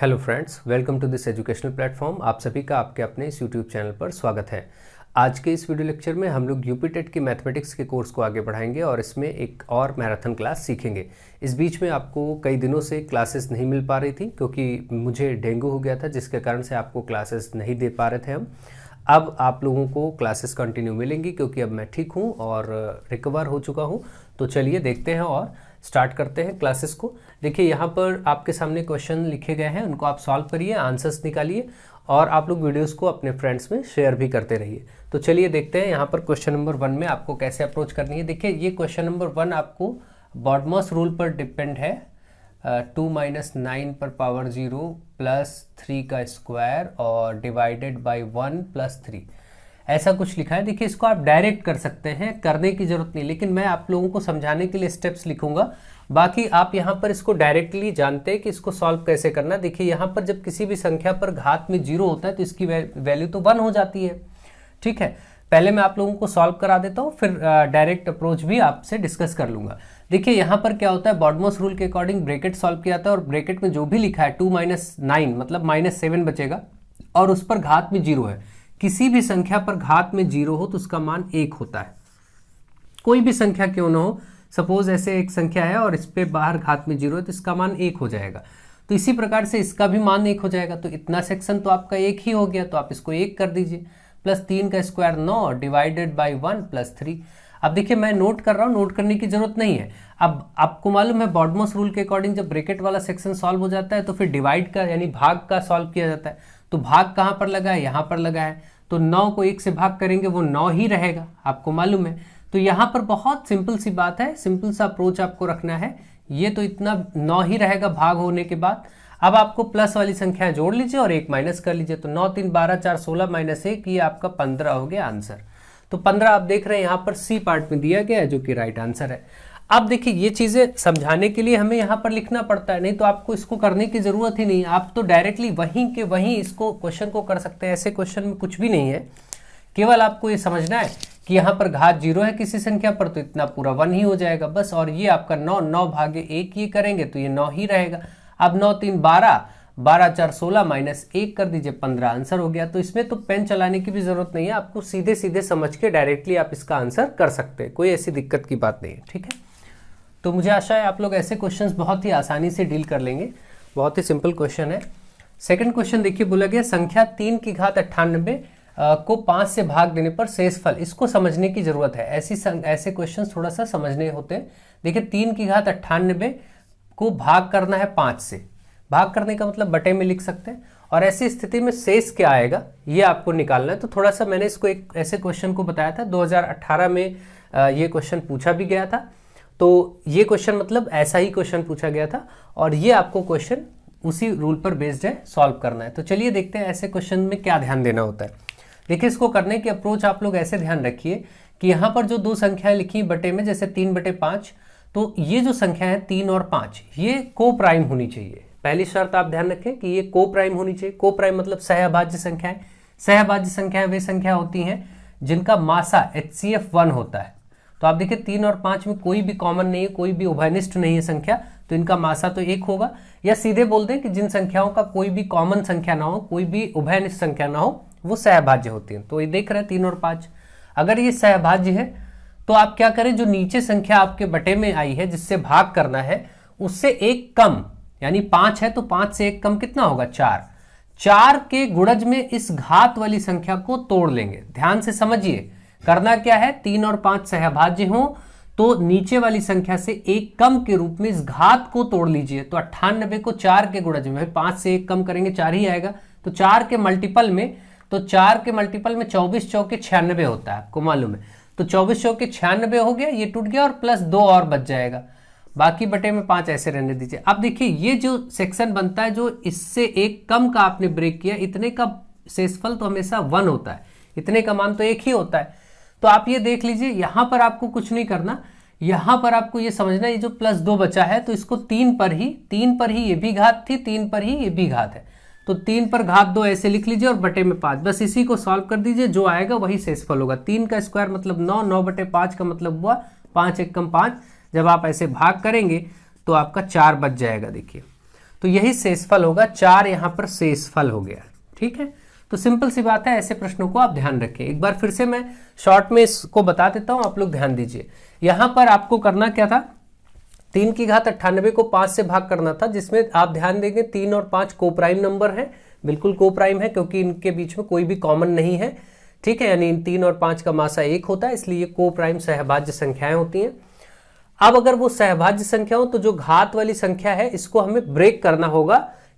Hello friends, welcome to this educational platform. आप सभी का आपके अपने इस यूट्यूब चैनल पर स्वागत है। आज के इस वीडियो लेक्चर में हम लोग यूपी टेट की मैथमेटिक्स के कोर्स को आगे बढ़ाएंगे और इसमें एक और मैराथन क्लास सीखेंगे। इस बीच में आपको कई दिनों से क्लासेस नहीं मिल पा रही थी क्योंकि मुझे डेंगू हो गया था, जिसके कारण से आपको क्लासेस नहीं दे पा रहे थे हम। अब आप लोगों को क्लासेस कंटिन्यू मिलेंगी क्योंकि अब मैं ठीक हूँ और रिकवर हो चुका हूँ। तो चलिए देखते हैं और स्टार्ट करते हैं क्लासेस को। देखिए यहाँ पर आपके सामने क्वेश्चन लिखे गए हैं, उनको आप सॉल्व करिए, आंसर्स निकालिए और आप लोग वीडियोस को अपने फ्रेंड्स में शेयर भी करते रहिए। तो चलिए देखते हैं यहाँ पर क्वेश्चन नंबर 1 में आपको कैसे अप्रोच करनी है। देखिए ये क्वेश्चन नंबर 1 आपको बॉडमॉस रूल पर डिपेंड है। 2 - 9 पर पावर 0 प्लस 3 का स्क्वायर और डिवाइडेड बाई 1 प्लस 3, ऐसा कुछ लिखा है। देखिए इसको आप डायरेक्ट कर सकते हैं, करने की जरूरत नहीं, लेकिन मैं आप लोगों को समझाने के लिए स्टेप्स लिखूंगा। बाकी आप यहाँ पर इसको डायरेक्टली जानते हैं कि इसको सॉल्व कैसे करना। देखिए यहाँ पर जब किसी भी संख्या पर घात में 0 होता है तो इसकी वैल्यू तो 1 हो जाती है। ठीक है, पहले मैं आप लोगों को सॉल्व करा देता हूँ, फिर डायरेक्ट अप्रोच भी आपसे डिस्कस कर लूंगा। देखिए यहाँ पर क्या होता है, बॉडमॉस रूल के अकॉर्डिंग ब्रैकेट सॉल्व किया जाता है और ब्रैकेट में जो भी लिखा है 2 - 9 मतलब -7 बचेगा और उस पर घात में 0 है। किसी भी संख्या पर घात में 0 हो तो उसका मान 1 होता है, कोई भी संख्या क्यों ना हो। सपोज ऐसे एक संख्या है और इस पे बाहर घात में 0 है तो इसका मान 1 हो जाएगा। तो इसी प्रकार से इसका भी मान 1 हो जाएगा। तो इतना सेक्शन तो आपका 1 ही हो गया, तो आप इसको 1 कर दीजिए। प्लस 3 का स्क्वायर 9 डिवाइडेड बाई 1 प्लस 3। अब देखिए मैं नोट कर रहा हूँ, नोट करने की जरूरत नहीं है। अब आपको मालूम है बॉडमॉस रूल के अकॉर्डिंग जब ब्रैकेट वाला सेक्शन सॉल्व हो जाता है तो फिर डिवाइड का यानी भाग का सॉल्व किया जाता है। तो भाग कहाँ पर लगा है, यहाँ पर लगा है, तो 9 को 1 से भाग करेंगे वो 9 ही रहेगा, आपको मालूम है। तो यहाँ पर बहुत सिंपल सी बात है, सिंपल सा अप्रोच आपको रखना है। ये तो इतना 9 ही रहेगा भाग होने के बाद। अब आपको प्लस वाली संख्या जोड़ लीजिए और 1 माइनस कर लीजिए। तो 9 3 12 4 16 माइनस 1, ये आपका 15 हो गया आंसर। तो 15 आप देख रहे हैं यहाँ पर सी पार्ट में दिया गया है जो कि राइट आंसर है। अब देखिए ये चीजें समझाने के लिए हमें यहाँ पर लिखना पड़ता है, नहीं तो आपको इसको करने की जरूरत ही नहीं। आप तो डायरेक्टली वहीं के वहीं इसको क्वेश्चन को कर सकते हैं। ऐसे क्वेश्चन में कुछ भी नहीं है, केवल आपको ये समझना है कि यहाँ पर घात 0 है किसी संख्या पर तो इतना पूरा 1 ही हो जाएगा बस। और ये आपका 9 भागे 1 ये करेंगे तो ये 9 ही रहेगा। अब 9 3 12 12 4 16 माइनस 1 कर दीजिए, 15 आंसर हो गया। तो इसमें तो पेन चलाने की भी जरूरत नहीं है, आपको सीधे सीधे समझ के डायरेक्टली आप इसका आंसर कर सकते हैं, कोई ऐसी दिक्कत की बात नहीं है। ठीक है, तो मुझे आशा है आप लोग ऐसे क्वेश्चंस बहुत ही आसानी से डील कर लेंगे। बहुत ही सिंपल क्वेश्चन है। सेकंड क्वेश्चन देखिए, बोला गया संख्या 3 की घात 98 को 5 से भाग देने पर शेषफल, इसको समझने की जरूरत है। ऐसे क्वेश्चन थोड़ा सा समझने होते हैं। देखिए 3 की घात 98 को भाग करना है 5 से, भाग करने का मतलब बटे में लिख सकते हैं, और ऐसी स्थिति में शेष क्या आएगा ये आपको निकालना है। तो थोड़ा सा मैंने इसको एक ऐसे क्वेश्चन को बताया था, 2018 में ये क्वेश्चन पूछा भी गया था। तो ये क्वेश्चन मतलब ऐसा ही क्वेश्चन पूछा गया था और ये आपको क्वेश्चन उसी रूल पर बेस्ड है, सॉल्व करना है। तो चलिए देखते हैं ऐसे क्वेश्चन में क्या ध्यान देना होता है। देखिए इसको करने की अप्रोच आप लोग ऐसे ध्यान रखिए कि यहाँ पर जो दो संख्याएं लिखी बटे में, जैसे 3/5, तो ये जो संख्या है 3 और 5 ये को प्राइम होनी चाहिए। पहली शर्त आप ध्यान रखें कि ये को प्राइम होनी चाहिए। को प्राइम मतलब सहअभाज्य संख्याएं। सहअभाज्य संख्याएं वे संख्या होती हैं जिनका मासा HCF 1 होता है। तो आप देखिए 3 और 5 में कोई भी कॉमन नहीं है, कोई भी उभयनिष्ठ नहीं है संख्या, तो इनका मासा तो 1 होगा। या सीधे बोल दें कि जिन संख्याओं का कोई भी कॉमन संख्या ना हो, कोई भी उभयनिष्ठ संख्या ना हो, वो सहभाज्य होती हैं। तो ये देख रहे हैं 3 और 5, अगर ये सहभाज्य है तो आप क्या करें, जो नीचे संख्या आपके बटे में आई है जिससे भाग करना है उससे 1 कम, यानी 5 है तो 5 से 1 कम कितना होगा, 4। 4 के गुणज में इस घात वाली संख्या को तोड़ लेंगे। ध्यान से समझिए, करना क्या है, 3 और 5 सहभाज्य हो तो नीचे वाली संख्या से 1 कम के रूप में इस घात को तोड़ लीजिए। तो 98 को 4 के गुणज में, 5 से 1 कम करेंगे 4 ही आएगा, तो 4 के मल्टीपल में, तो 4 के मल्टीपल में 24 चौके 96 होता है, आपको मालूम है। तो 24 चौके 96 हो गया, ये टूट गया और प्लस 2 और बच जाएगा, बाकी बटे में 5 ऐसे रहने दीजिए। अब देखिए ये जो सेक्शन बनता है जो इससे 1 कम का आपने ब्रेक किया, इतने का शेषफल तो हमेशा 1 होता है, इतने का मान तो 1 ही होता है। तो आप ये देख लीजिए, यहां पर आपको कुछ नहीं करना, यहां पर आपको ये समझना है ये जो प्लस 2 बचा है तो इसको 3 पर ही ये भी घात थी, 3 पर ही ये भी घात है, तो 3 पर घात 2 ऐसे लिख लीजिए और बटे में 5, बस इसी को सॉल्व कर दीजिए, जो आएगा वही शेषफल होगा। 3 का स्क्वायर मतलब 9, 9/5 का मतलब हुआ 5 1 कम 5। जब आप ऐसे भाग करेंगे तो आपका 4 बच जाएगा। देखिए तो यही शेषफल होगा, 4 यहाँ पर शेषफल हो गया। ठीक है, तो सिंपल सी बात है, ऐसे प्रश्नों को आप ध्यान रखें। एक बार फिर से मैं शॉर्ट में इसको बता देता हूं, आप लोग ध्यान दीजिए। यहां पर आपको करना क्या था, 3 की घात 98 को 5 से भाग करना था, जिसमें आप ध्यान देंगे 3 और 5 को प्राइम नंबर है, बिल्कुल को प्राइम है, क्योंकि इनके बीच में कोई भी कॉमन नहीं है। ठीक है, यानी 3 और 5 का मासा 1 होता है, इसलिए को प्राइम सहभाज्य संख्याएं होती हैं। अब अगर वो सहभाज्य संख्या हो तो जो घात वाली संख्या है इसको हमें ब्रेक करना होगा,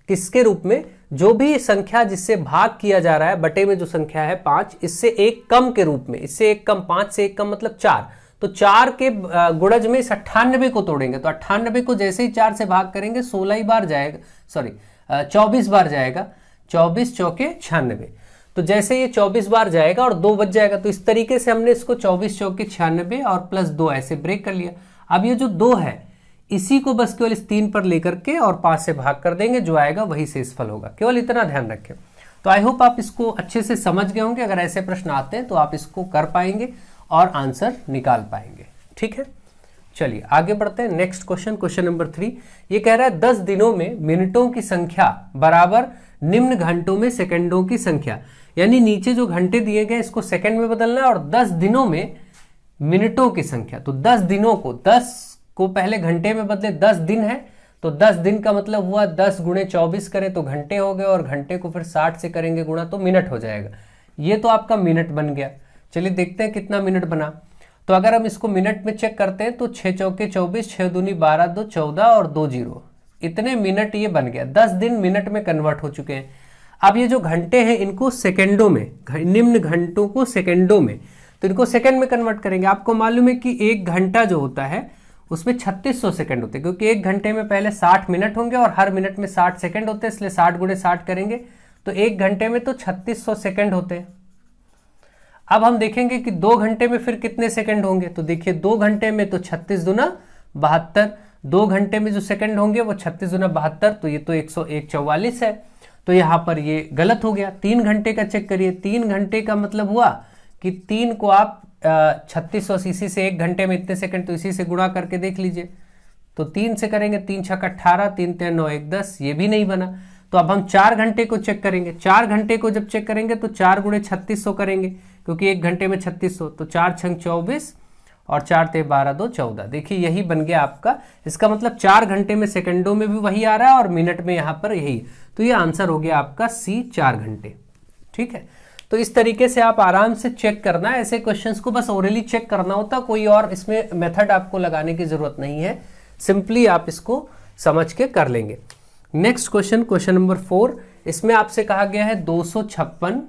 किसके रूप में, जो भी संख्या जिससे भाग किया जा रहा है बटे में जो संख्या है 5, इससे एक कम के रूप में, इससे एक कम, 5 से एक कम मतलब 4, तो 4 के गुणज में इस 98 को तोड़ेंगे, तो 98 को जैसे ही 4 से भाग करेंगे 16 ही बार जाएगा, सॉरी 24 बार जाएगा, 24 चौके 96, तो जैसे ये 24 बार जाएगा और 2 बच जाएगा, तो इस तरीके से हमने इसको 24 चौके 96 और प्लस 2 ऐसे ब्रेक कर लिया। अब ये जो 2 है इसी को बस केवल इस 3 पर लेकर के और 5 से भाग कर देंगे, जो आएगा वही शेषफल होगा, केवल इतना ध्यान रखें। तो आई होप आप इसको अच्छे से समझ गए होंगे। अगर ऐसे प्रश्न आते हैं तो आप इसको कर पाएंगे और आंसर निकाल पाएंगे। ठीक है, चलिए आगे बढ़ते हैं। नेक्स्ट क्वेश्चन, क्वेश्चन नंबर 3, ये कह रहा है 10 दिनों में मिनटों की संख्या बराबर निम्न घंटों में सेकंडों की संख्या, यानी नीचे जो घंटे दिए गए इसको सेकंड में बदलना है, और 10 दिनों में मिनटों की संख्या, तो 10 दिनों को 10 को पहले घंटे में बदले, 10 दिन है तो 10 दिन का मतलब हुआ 10 गुणे 24 करें तो घंटे हो गए, और घंटे को फिर 60 से करेंगे गुणा तो मिनट हो जाएगा। ये तो आपका मिनट बन गया। चलिए देखते हैं कितना मिनट बना। तो अगर हम इसको मिनट में चेक करते हैं तो 6 चौके 24, 6 दूनी 12, 2 14 और 2 0, इतने मिनट ये बन गया। 10 दिन मिनट में कन्वर्ट हो चुके हैं। अब ये जो घंटे हैं इनको सेकेंडों में, निम्न घंटों को सेकेंडों में, तो इनको सेकंड में कन्वर्ट करेंगे। आपको मालूम है कि 1 घंटा जो होता है उसमें 3600 सेकंड होते हैं, क्योंकि 1 घंटे में पहले 60 मिनट होंगे और हर मिनट में 60 सेकंड होते हैं, इसलिए 60 गुणे 60 करेंगे तो 1 घंटे में तो 3600 सेकंड होते हैं। अब हम देखेंगे कि 2 घंटे में फिर कितने सेकंड होंगे, तो देखिए 2 घंटे में तो 36 दूना 72, 2 घंटे में जो सेकंड होंगे वो 36 दूना 72, तो ये तो 144 है, तो यहां पर ये गलत हो गया। 3 घंटे का चेक करिए, 3 घंटे का मतलब हुआ कि 3 को आप 3680 इसी से 1 घंटे में इतने सेकंड, तो इसी से गुणा करके देख लीजिए, तो 3 से करेंगे, 3 छक्का 18, 3 3 9 1 10, ये भी नहीं बना। तो अब हम 4 घंटे को चेक करेंगे। 4 घंटे को जब चेक करेंगे तो 4 गुणे 3600 करेंगे, क्योंकि 1 घंटे में 3600, तो 4 छंग 24 और 4 ते 12 2 14। देखिए यही बन गया आपका। इसका मतलब 4 घंटे में सेकंडों में भी वही आ रहा है और मिनट में यहाँ पर यही, तो ये आंसर हो गया आपका सी, 4 घंटे। ठीक है, तो इस तरीके से आप आराम से चेक करना है। ऐसे क्वेश्चंस को बस ओरली चेक करना होता, कोई और इसमें मेथड आपको लगाने की जरूरत नहीं है, सिंपली आप इसको समझ के कर लेंगे। नेक्स्ट क्वेश्चन, क्वेश्चन नंबर 4, इसमें आपसे कहा गया है 256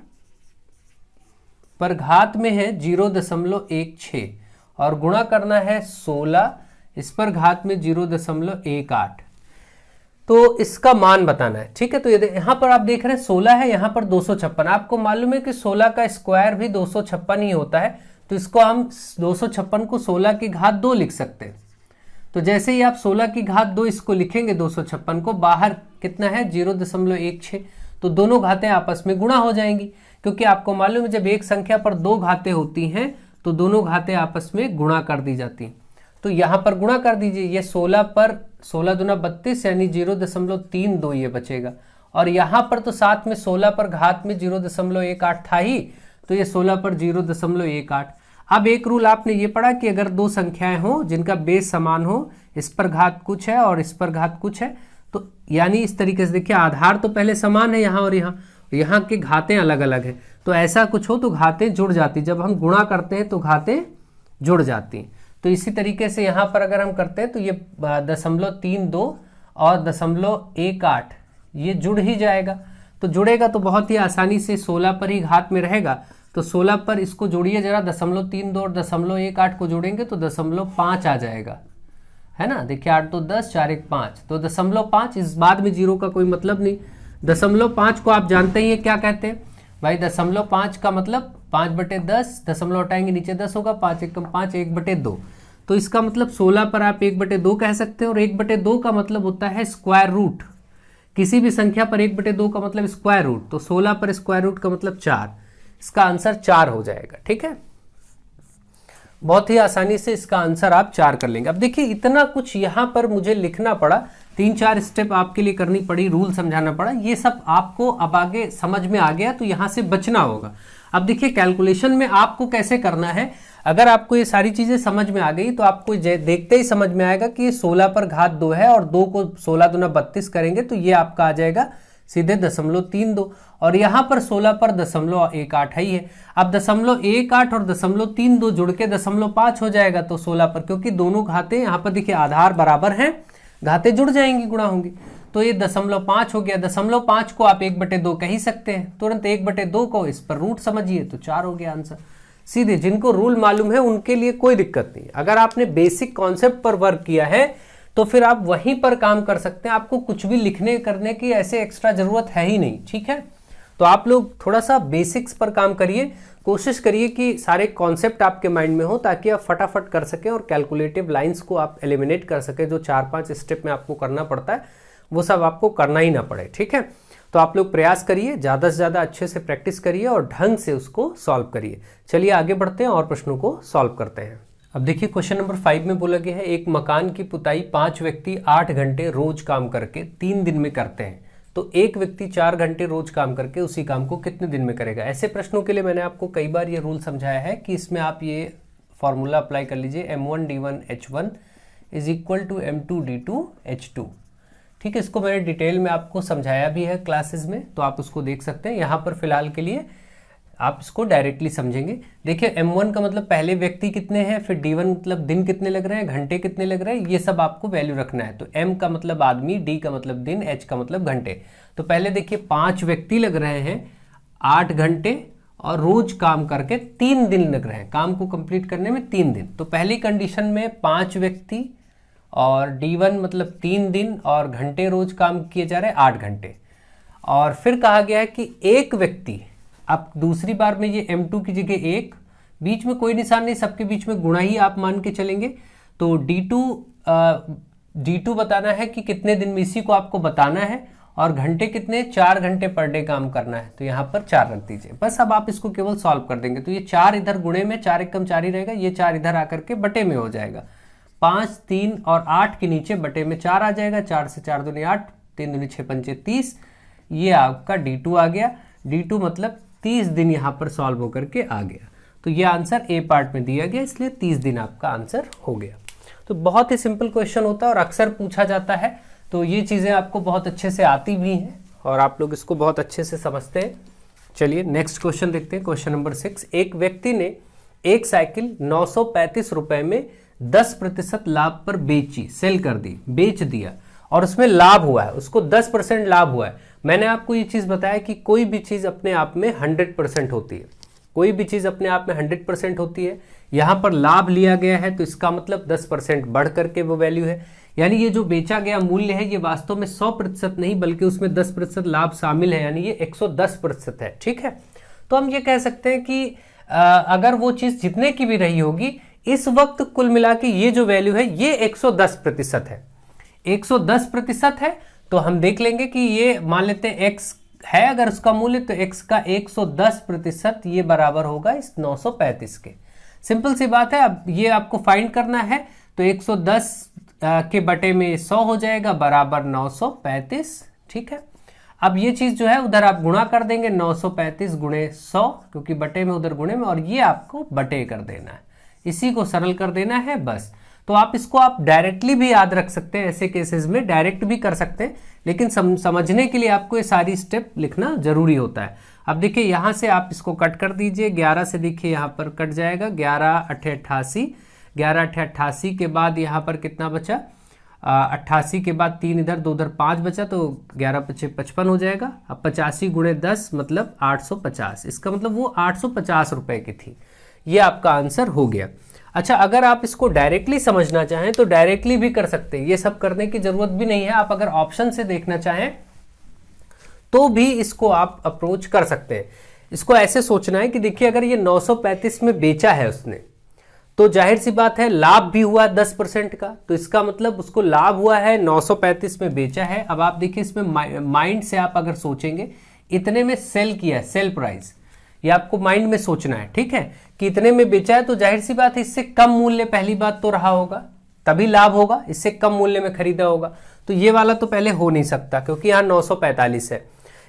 पर घात में है 0.16 और गुणा करना है 16, इस पर घात में 0.18, तो इसका मान बताना है। ठीक है, तो ये यहां पर आप देख रहे हैं 16 है, यहां पर 256। आपको मालूम है कि 16 का स्क्वायर भी 256 ही होता है, तो इसको हम 256 को 16 की घात 2 लिख सकते हैं। तो जैसे ही आप 16 की घात 2 इसको लिखेंगे 256 को, बाहर कितना है 0.16, तो दोनों घातें आपस में गुणा हो जाएंगी, क्योंकि आपको मालूम है जब एक संख्या पर 2 घातें होती हैं तो दोनों घातें आपस में गुणा कर दी जाती। तो यहां पर गुणा कर दीजिए, ये 16 पर 16 दूना 32 यानी 0.32 ये बचेगा, और यहां पर तो साथ में 16 पर घात में 0.18 था ही, तो ये 16 पर 0.18। अब एक रूल आपने ये पढ़ा कि अगर 2 संख्याएं हो जिनका बेस समान हो, इस पर घात कुछ है और इस पर घात कुछ है, तो यानी इस तरीके से देखिए आधार तो पहले समान है यहाँ और यहाँ के घातें अलग अलग हैं, तो ऐसा कुछ हो तो घातें जुड़ जाती, जब हम गुणा करते हैं तो घातें जुड़ जाती। तो इसी तरीके से यहाँ पर अगर हम करते हैं तो ये 0.32 और 0.18 ये जुड़ ही जाएगा। तो जुड़ेगा तो बहुत ही आसानी से 16 पर ही घात में रहेगा, तो 16 पर इसको जोड़िए जरा, 0.32 और 0.18 को जोड़ेंगे तो 0.5 आ जाएगा, है ना। देखिए 8 2 10 4 1 5, तो 0.5, इस बाद में जीरो का कोई मतलब नहीं। 0.5 को आप जानते ही है क्या कहते हैं भाई, 0.5 का मतलब 5/10, दशमलव हटाएंगे नीचे 10 होगा, 5 1 5, 1/2, तो इसका मतलब 16 पर आप 1/2 कह सकते हैं, और 1/2 का मतलब होता है स्क्वायर रूट। किसी भी संख्या पर 1/2 का मतलब स्क्वायर रूट, तो 16 पर स्क्वायर रूट का मतलब 4, इसका आंसर 4 हो जाएगा। ठीक है, बहुत ही आसानी से इसका आंसर आप 4 कर लेंगे। अब देखिए इतना कुछ यहां पर मुझे लिखना पड़ा, 3-4 स्टेप आपके लिए करनी पड़ी, रूल समझाना पड़ा, ये सब आपको अब आगे समझ में आ गया, तो यहाँ से बचना होगा। अब देखिए कैलकुलेशन में आपको कैसे करना है। अगर आपको ये सारी चीज़ें समझ में आ गई तो आपको देखते ही समझ में आएगा कि ये 16 पर घात 2 है और 2 को 16 दूना 32 करेंगे तो ये आपका आ जाएगा सीधे 0.32 और यहाँ पर 16 पर 0.18 ही है। अब 0.18 और 0.32 जुड़ के 0.5 हो जाएगा तो 16 पर, क्योंकि दोनों घातें यहाँ पर देखिए आधार बराबर हैं, घातें जुड़ जाएंगी, गुणा होंगी, तो ये 0.5 हो गया। 0.5 को आप 1/2 कह ही सकते हैं, तुरंत 1/2 को इस पर रूट समझिए तो 4 हो गया आंसर। सीधे जिनको रूल मालूम है उनके लिए कोई दिक्कत नहीं। अगर आपने बेसिक कॉन्सेप्ट पर वर्क किया है तो फिर आप वहीं पर काम कर सकते हैं, आपको कुछ भी लिखने करने की ऐसे एक्स्ट्रा जरूरत है ही नहीं, ठीक है। तो आप लोग थोड़ा सा बेसिक्स पर काम करिए, कोशिश करिए कि सारे कॉन्सेप्ट आपके माइंड में हो ताकि आप फटाफट कर सकें और कैलकुलेटिव लाइंस को आप एलिमिनेट कर सकें। जो 4-5 स्टेप में आपको करना पड़ता है वो सब आपको करना ही ना पड़े, ठीक है। तो आप लोग प्रयास करिए, ज़्यादा से ज़्यादा अच्छे से प्रैक्टिस करिए और ढंग से उसको सॉल्व करिए। चलिए आगे बढ़ते हैं और प्रश्नों को सॉल्व करते हैं। अब देखिए क्वेश्चन नंबर 5 में बोला गया है एक मकान की पुताई 5 व्यक्ति 8 घंटे रोज काम करके 3 दिन में करते हैं, तो एक व्यक्ति 4 घंटे रोज काम करके उसी काम को कितने दिन में करेगा। ऐसे प्रश्नों के लिए मैंने आपको कई बार ये रूल समझाया है कि इसमें आप ये फॉर्मूला अप्लाई कर लीजिए, M1D1H1 is equal to M2D2H2, ठीक है। इसको मैंने डिटेल में आपको समझाया भी है क्लासेस में, तो आप उसको देख सकते हैं। यहाँ पर फिलहाल के लिए आप इसको डायरेक्टली समझेंगे। देखिए M1 का मतलब पहले व्यक्ति कितने हैं, फिर D1 मतलब दिन कितने लग रहे हैं, घंटे कितने लग रहे हैं, ये सब आपको वैल्यू रखना है। तो M का मतलब आदमी, D का मतलब दिन, H का मतलब घंटे। तो पहले देखिए 5 व्यक्ति लग रहे हैं 8 घंटे और रोज काम करके 3 दिन लग रहे हैं, काम को कंप्लीट करने में 3 दिन। तो पहली कंडीशन में 5 व्यक्ति और D1 मतलब 3 दिन और घंटे रोज काम किए जा रहे हैं 8 घंटे। और फिर कहा गया है कि एक व्यक्ति, अब दूसरी बार में ये M2 की जगह 1, बीच में कोई निशान नहीं, सबके बीच में गुणा ही आप मान के चलेंगे। तो D2 बताना है कि कितने दिन में, इसी को आपको बताना है। और घंटे कितने, 4 घंटे पर डे काम करना है, तो यहाँ पर 4 रख दीजिए बस। अब आप इसको केवल सॉल्व कर देंगे तो ये 4 इधर गुणे में, 4 एकम 4 ही रहेगा, ये 4 इधर आकर के बटे में हो जाएगा। 5, 3 और 8 के नीचे बटे में 4 आ जाएगा, 4 से 4 दूनी 8, 3 दूनी 6 पंचे 30, ये आपका D2 आ गया। D2 मतलब 30 दिन यहाँ पर सॉल्व होकर के आ गया। तो ये आंसर ए पार्ट में दिया गया, इसलिए 30 दिन आपका आंसर हो गया। तो बहुत ही सिंपल क्वेश्चन होता है और अक्सर पूछा जाता है, तो ये चीज़ें आपको बहुत अच्छे से आती भी हैं और आप लोग इसको बहुत अच्छे से समझते हैं। चलिए नेक्स्ट क्वेश्चन देखते हैं, क्वेश्चन नंबर 6। एक व्यक्ति ने एक साइकिल 935 रुपए में 10% लाभ पर बेची, सेल कर दी, बेच दिया और उसमें लाभ हुआ है, उसको 10% लाभ हुआ है। मैंने आपको ये चीज़ बताया कि कोई भी चीज़ अपने आप में 100% होती है, कोई भी चीज़ अपने आप में 100% होती है। यहाँ पर लाभ लिया गया है तो इसका मतलब 10% बढ़ करके वो वैल्यू है, यानी ये जो बेचा गया मूल्य है ये वास्तव में 100% नहीं बल्कि उसमें 10% लाभ शामिल है, यानी ये 110% है, ठीक है। तो हम ये कह सकते हैं कि अगर वो चीज़ जितने की भी रही होगी, इस वक्त कुल मिला के ये जो वैल्यू है ये 110% है, 110% है। तो हम देख लेंगे कि ये मान लेते हैं x है अगर उसका मूल्य, तो x का 110% ये बराबर होगा इस 935 के। सिंपल सी बात है। अब ये आपको फाइंड करना है तो 110 के बटे में 100 हो जाएगा बराबर 935, ठीक है। अब ये चीज़ जो है उधर आप गुणा कर देंगे, 935 गुणे 100, क्योंकि बटे में उधर गुणे में, और ये आपको बटे कर देना है, इसी को सरल कर देना है बस। तो आप इसको आप डायरेक्टली भी याद रख सकते हैं, ऐसे केसेस में डायरेक्ट भी कर सकते हैं, लेकिन समझने के लिए आपको ये सारी स्टेप लिखना जरूरी होता है। अब देखिए यहाँ से आप इसको कट कर दीजिए, 11 से देखिए यहाँ पर कट जाएगा, 11 8 88, 11 8 88 के बाद यहाँ पर कितना बचा, 88 के बाद 3 इधर 2 इधर 5 बचा, तो 11 पचे 55 हो जाएगा। अब 85 गुणे 10 मतलब 850, इसका मतलब वो 850 रुपए की थी, ये आपका आंसर हो गया। अच्छा, अगर आप इसको डायरेक्टली समझना चाहें तो डायरेक्टली भी कर सकते हैं, ये सब करने की जरूरत भी नहीं है। आप अगर ऑप्शन से देखना चाहें तो भी इसको आप अप्रोच कर सकते हैं। इसको ऐसे सोचना है कि देखिए अगर ये 935 में बेचा है उसने, तो जाहिर सी बात है लाभ भी हुआ 10% का, तो इसका मतलब उसको लाभ हुआ है, 935 में बेचा है। अब आप देखिए इसमें माइंड से आप अगर सोचेंगे, इतने में सेल किया है, सेल प्राइस, ये आपको माइंड में सोचना है, ठीक है, कि इतने में बेचा है, तो जाहिर सी बात है इससे कम मूल्य पहली बात तो रहा होगा, तभी लाभ होगा, इससे कम मूल्य में खरीदा होगा। तो ये वाला तो पहले हो नहीं सकता क्योंकि यहाँ 945 है।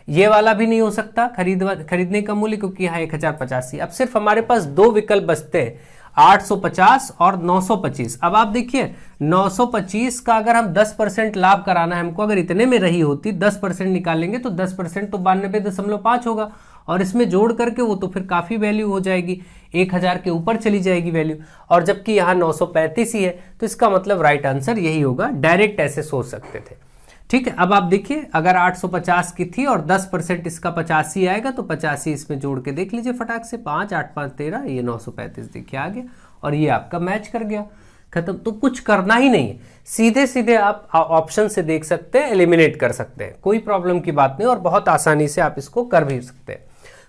ये वाला भी नहीं हो सकता खरीदने का मूल्य क्योंकि यहाँ 1085। अब सिर्फ हमारे पास दो विकल्प बचते हैं, 850 और 925। अब आप देखिए 925 का अगर हम 10% लाभ कराना है हमको, अगर इतने में रही होती 10% निकालेंगे तो 10% तो 92.5 होगा, और इसमें जोड़ करके वो तो फिर काफ़ी वैल्यू हो जाएगी, 1000 के ऊपर चली जाएगी वैल्यू, और जबकि यहाँ 935 ही है, तो इसका मतलब राइट आंसर यही होगा। डायरेक्ट ऐसे सोच सकते थे। ठीक है, अब आप देखिए अगर 850 की थी और 10% इसका 85 आएगा तो 85 इसमें जोड़ के देख लीजिए फटाक से, 5 8 5 13, ये 935 देखिए आ गया, और ये आपका मैच कर गया, खत्म। तो कुछ करना ही नहीं है, सीधे सीधे आप ऑप्शन से देख सकते हैं, एलिमिनेट कर सकते हैं, कोई प्रॉब्लम की बात नहीं, और बहुत आसानी से आप इसको कर भी सकते हैं।